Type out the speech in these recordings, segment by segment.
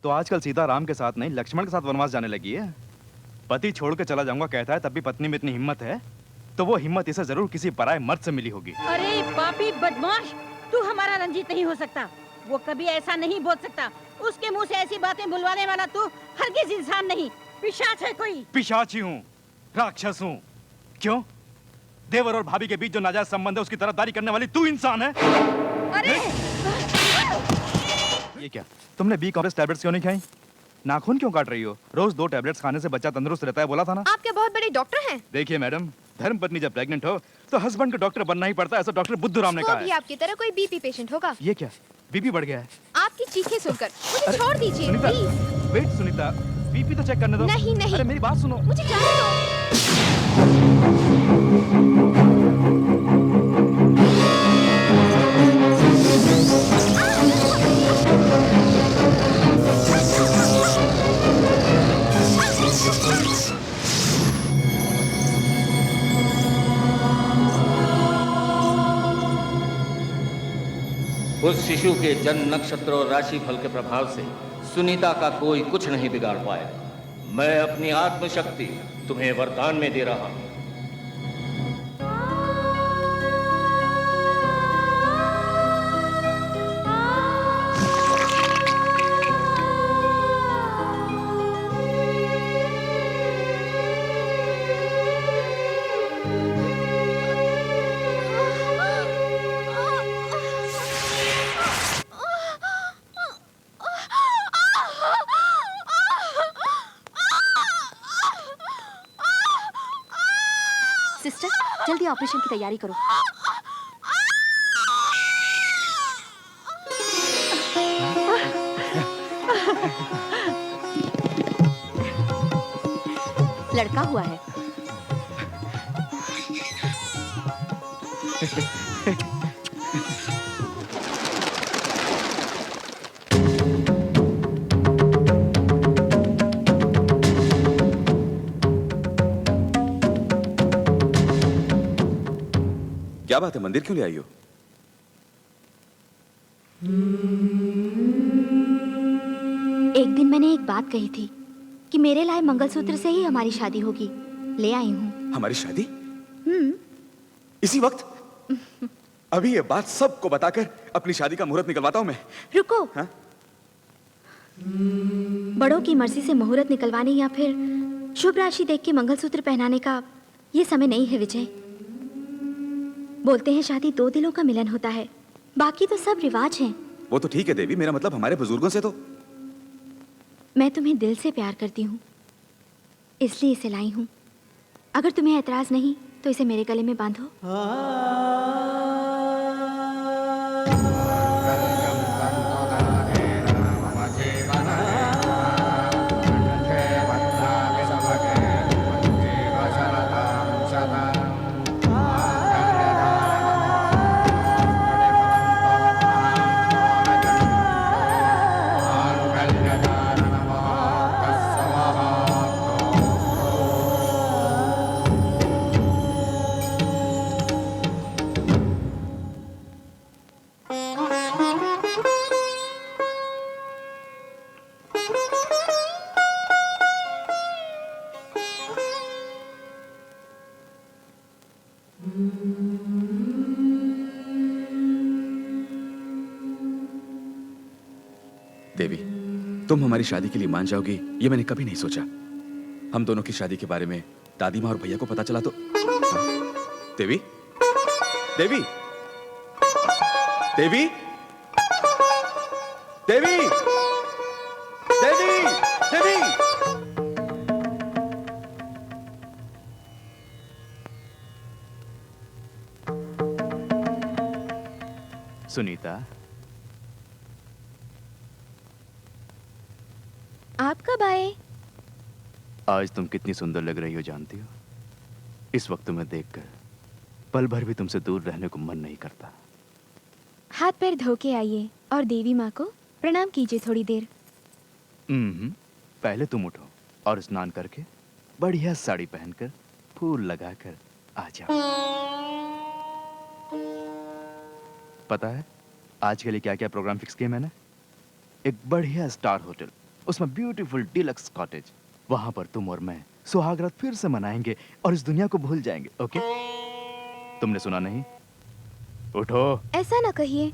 तो आजकल सीता राम के साथ नहीं लक्ष्मण के साथ वनवास जाने लगी है। पति छोड़ के चला जाऊंगा कहता है, तब भी पत्नी में इतनी हिम्मत है तो वो हिम्मत इसे जरूर किसी पराये मर्द से मिली होगी। अरे पापी बदमाश, तू हमारा रंजीत नहीं हो सकता। वो कभी ऐसा नहीं बोल सकता। उसके मुंह से ऐसी बातें बुलवाने वाला तू हरगिज इंसान नहीं, पिशाच है कोई। पिशाची हूँ, राक्षस हूँ। क्यों? देवर और भाभी के बीच जो नाजायज संबंध है उसकी तरफदारी करने वाली तू इंसान है। अरे ये क्या, तुमने बी कॉम्प्लेक्स टैबलेट्स क्यों नहीं खाई? नाखून क्यों काट रही हो? रोज 2 टैबलेट्स खाने से बच्चा तंदुरुस्त रहता है, बोला था ना। आप क्या बहुत बड़े डॉक्टर हैं? देखिए मैडम, धर्मपत्नी जब प्रेग्नेंट हो तो हस्बैंड को डॉक्टर बनना ही पड़ता है, ऐसा डॉक्टर बुद्धूराम ने कहा है। भी आपकी तरह कोई बीपी पेशेंट होगा। ये क्या, बीपी बढ़ गया है? आपकी चीखें सुनकर मुझे छोड़ दीजिए Sunita, please. Wait Sunita, BP तो चेक करने दो। नहीं नहीं, अरे मेरी बात सुनो। मुझे जाने दो। उस शिशु के जन्म नक्षत्र और राशि फल के प्रभाव से सुनीता का कोई कुछ नहीं बिगाड़ पाएगा। मैं अपनी आत्मशक्ति तुम्हें वरदान में दे रहा हूं। सिस्टर, जल्दी ऑपरेशन की तैयारी करो। लड़का हुआ है। क्या बात है, मंदिर क्यों ले आई हो? एक दिन मैंने एक बात कही थी कि मेरे लाए मंगलसूत्र से ही हमारी शादी होगी। ले आई हूँ। हमारी शादी? इसी वक्त? अभी ये बात सबको बताकर अपनी शादी का मुहूर्त निकलवाता हूँ मैं। रुको। हाँ? बड़ों की मर्जी से मुहूर्त निकलवाने या फिर शुभ राशि देख के मंगलसूत्र पहनाने का ये समय नहीं है विजय। बोलते हैं शादी 2 दिलों का मिलन होता है, बाकी तो सब रिवाज हैं। वो तो ठीक है देवी, मेरा मतलब हमारे बुजुर्गों से तो। मैं तुम्हें दिल से प्यार करती हूँ, इसलिए इसे लाई हूँ। अगर तुम्हें ऐतराज नहीं तो इसे मेरे गले में बांधो। देवी, तुम हमारी शादी के लिए मान जाओगी ये मैंने कभी नहीं सोचा। हम दोनों की शादी के बारे में दादी माँ और भैया को पता चला तो। देवी, देवी, देवी, देवी, देवी, देवी। सुनीता, आप कब आए? आज तुम कितनी सुंदर लग रही हो जानती हो? इस वक्त तुम्हें देखकर पल भर भी तुमसे दूर रहने को मन नहीं करता। हाथ पैर धो के आइए और देवी माँ को प्रणाम कीजिए थोड़ी देर। पहले तुम उठो और स्नान करके बढ़िया साड़ी पहनकर फूल लगाकर आ जाओ। पता है आज के लिए क्या क्या प्रोग्राम फिक्स किए मैंने? एक बढ़िया स्टार होटल उसमें ब्यूटीफुल डिलक्स कॉटेज। वहां पर तुम और मैं सुहागरात फिर से मनाएंगे और इस दुनिया को भूल जाएंगे। ओके? तुमने सुना नहीं? उठो। ऐसा ना कहिए।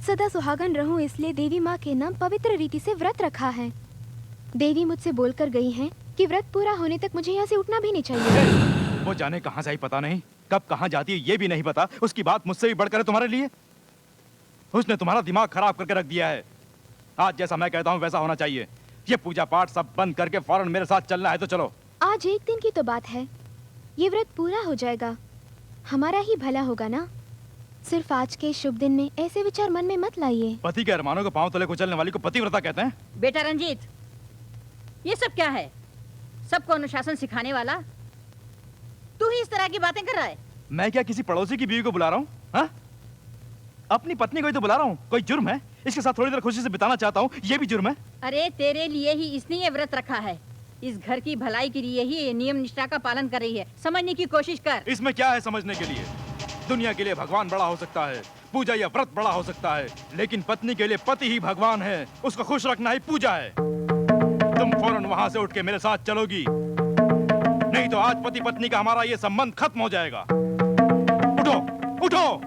सदा सुहागन रहूं इसलिए देवी माँ के नाम पवित्र रीति से व्रत रखा है। देवी मुझसे बोलकर गई हैं कि व्रत पूरा होने तक मुझे यहाँ से उठना भी नहीं चाहिए। वो जाने कहाँ से आई पता नहीं, कब कहाँ जाती है ये भी नहीं पता। उसकी बात मुझसे भी बढ़कर है तुम्हारे लिए। उसने तुम्हारा दिमाग खराब करके रख दिया है। आज जैसा मैं कहता हूँ वैसा होना चाहिए। ये पूजा पाठ सब बंद करके फौरन मेरे साथ चलना है तो चलो। आज एक दिन की तो बात है, ये व्रत पूरा हो जाएगा, हमारा ही भला होगा ना। सिर्फ आज के शुभ दिन में ऐसे विचार मन में मत लाइए। पति के अरमानों को पांव तले कुचलने वाली को पतिव्रता कहते हैं। बेटा रंजीत, ये सब क्या है? सबको अनुशासन सिखाने वाला तू ही इस तरह की बातें कर रहा है। मैं क्या किसी पड़ोसी की बीवी को बुला रहा हूँ? हाँ? अपनी पत्नी को ही तो बुला रहा हूँ। कोई जुर्म है? इसके साथ थोड़ी देर खुशी से बिताना चाहता हूँ, ये भी जुर्म है? अरे तेरे लिए ही इसने ये व्रत रखा है। इस घर की भलाई के लिए ही ये नियम निष्ठा का पालन कर रही है। समझने की कोशिश कर। इसमें क्या है समझने के लिए? दुनिया के लिए भगवान बड़ा हो सकता है, पूजा या व्रत बड़ा हो सकता है, लेकिन पत्नी के लिए पति ही भगवान है। उसको खुश रखना ही पूजा है। तुम फौरन वहां से उठ के मेरे साथ चलोगी, नहीं तो आज पति पत्नी का हमारा ये संबंध खत्म हो जाएगा। उठो, उठो।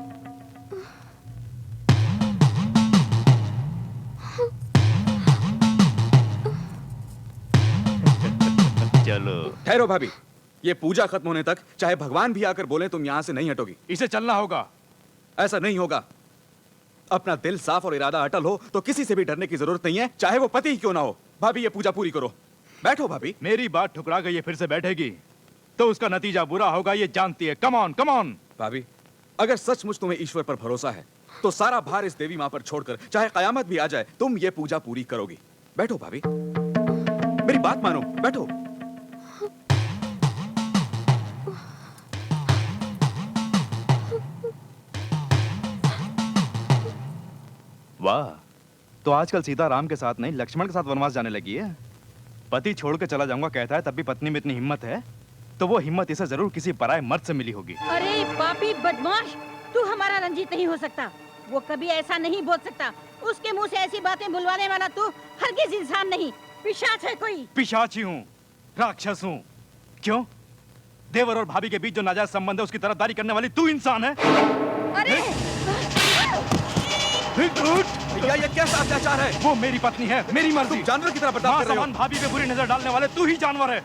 चलो। ठहरो भाभी, ये पूजा खत्म होने तक चाहे भगवान भी आकर बोले तुम यहाँ से नहीं हटोगी। इसे चलना होगा। ऐसा नहीं होगा। अपना दिल साफ और इरादा अटल हो तो किसी से भी डरने की जरूरत नहीं है, चाहे वो पति ही क्यों ना हो। भाभी ये पूजा पूरी करो। बैठो भाभी। मेरी बात ठुकरा गई, ये फिर से बैठेगी तो उसका नतीजा बुरा होगा, ये जानती है। Come on, come on. भाभी, अगर सचमुच तुम्हें ईश्वर पर भरोसा है तो सारा भार इस देवी माँ पर छोड़कर चाहे कयामत भी आ जाए तुम ये पूजा पूरी करोगी। बैठो भाभी, मेरी बात मानो, बैठो। वाह, तो आजकल सीता राम के साथ नहीं लक्ष्मण के साथ वनवास जाने लगी है। पति छोड़ के चला जाऊंगा कहता है, तब भी पत्नी में इतनी हिम्मत है, तो वो हिम्मत इसे जरूर किसी पराये मर्द से मिली होगी। अरे पापी बदमाश, तू हमारा रंजीत नहीं हो सकता। वो कभी ऐसा नहीं बोल सकता। उसके मुंह से ऐसी बातें बुलवाने वाला तू हरगिज इंसान नहीं, पिशाच है कोई। पिशाची हूँ, राक्षस हूँ। क्यों? देवर और भाभी के बीच जो नाजायज संबंध है उसकी तरफदारी करने वाली तू इंसान है। अरे भैया ये कैसा अत्याचार है? वो मेरी पत्नी है, मेरी मर्जी। तुम जानवर की तरह बर्ताव कर रहे हो। भाभी पे बुरी नजर डालने वाले तू ही जानवर है।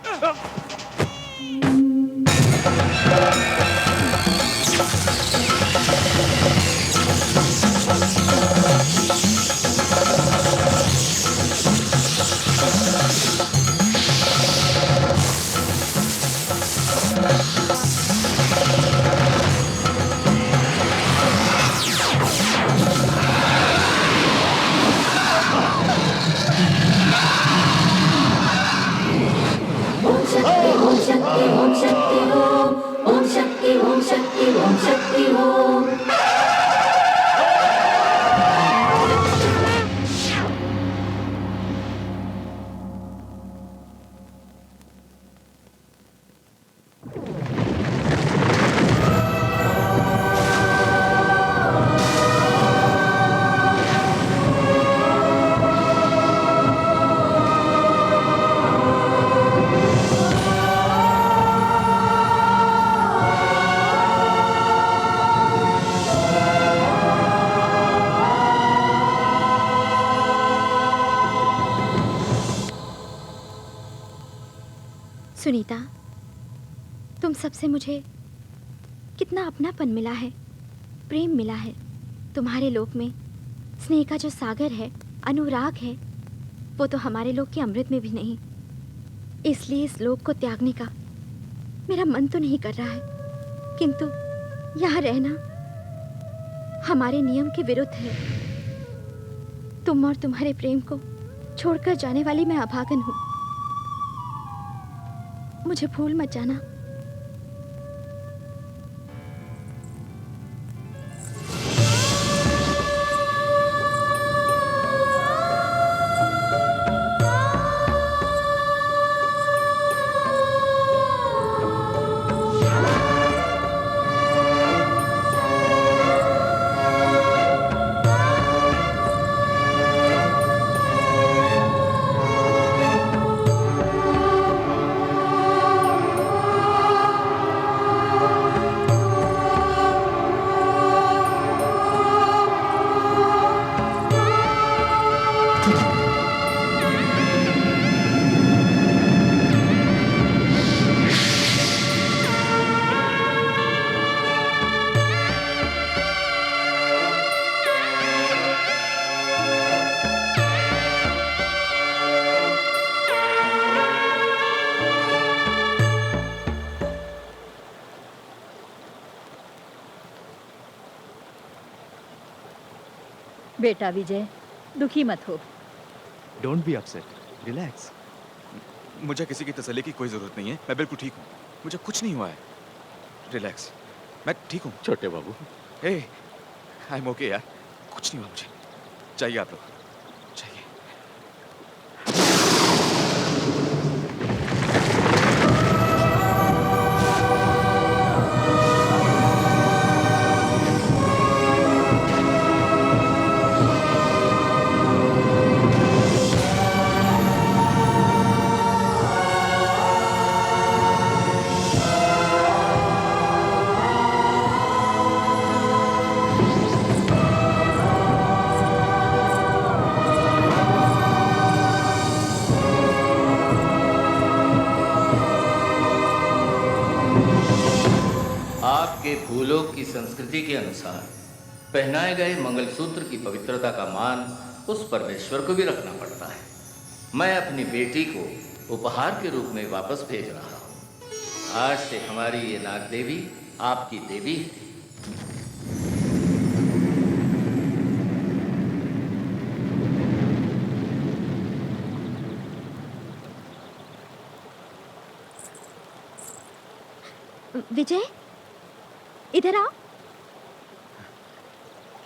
सुनीता, तुम सबसे मुझे कितना अपनापन मिला है, प्रेम मिला है। तुम्हारे लोक में स्नेह का जो सागर है, अनुराग है, वो तो हमारे लोक के अमृत में भी नहीं। इसलिए इस लोक को त्यागने का मेरा मन तो नहीं कर रहा है, किंतु यहाँ रहना हमारे नियम के विरुद्ध है। तुम और तुम्हारे प्रेम को छोड़कर जाने वाली मैं अभागन हूँ। मुझे भूल मत जाना। बेटा विजय, दुखी मत हो। Don't be upset, relax. मुझे किसी की तसल्ली की कोई जरूरत नहीं है, मैं बिल्कुल ठीक हूँ, मुझे कुछ नहीं हुआ है। रिलैक्स, मैं ठीक हूँ। छोटे बाबू, हे, आई एम ओके यार, कुछ नहीं हुआ मुझे। चाहिए आप लोग, चाहिए। आपके भूलोक की संस्कृति के अनुसार पहनाए गए मंगलसूत्र की पवित्रता का मान उस परमेश्वर को भी रखना पड़ता है। मैं अपनी बेटी को उपहार के रूप में वापस भेज रहा हूँ। आज से हमारी ये नाग देवी आपकी देवी है। विजय, इधर आओ,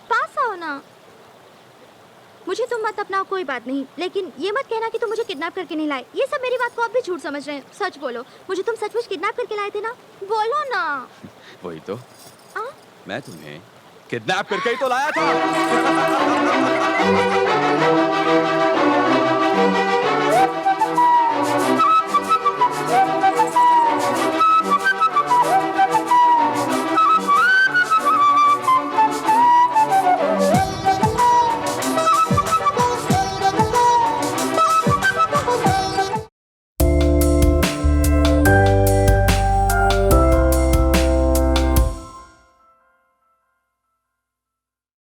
पास आओ ना। मुझे तुम मत अपनाओ, कोई बात नहीं, लेकिन ये मत कहना कि तुम मुझे किडनैप करके नहीं लाए। ये सब मेरी बात को अब भी झूठ समझ रहे हैं। सच बोलो, मुझे तुम सचमुच किडनैप करके लाए थे ना? बोलो ना। वही तो, आ? मैं तुम्हें किडनैप करके ही तो लाया था।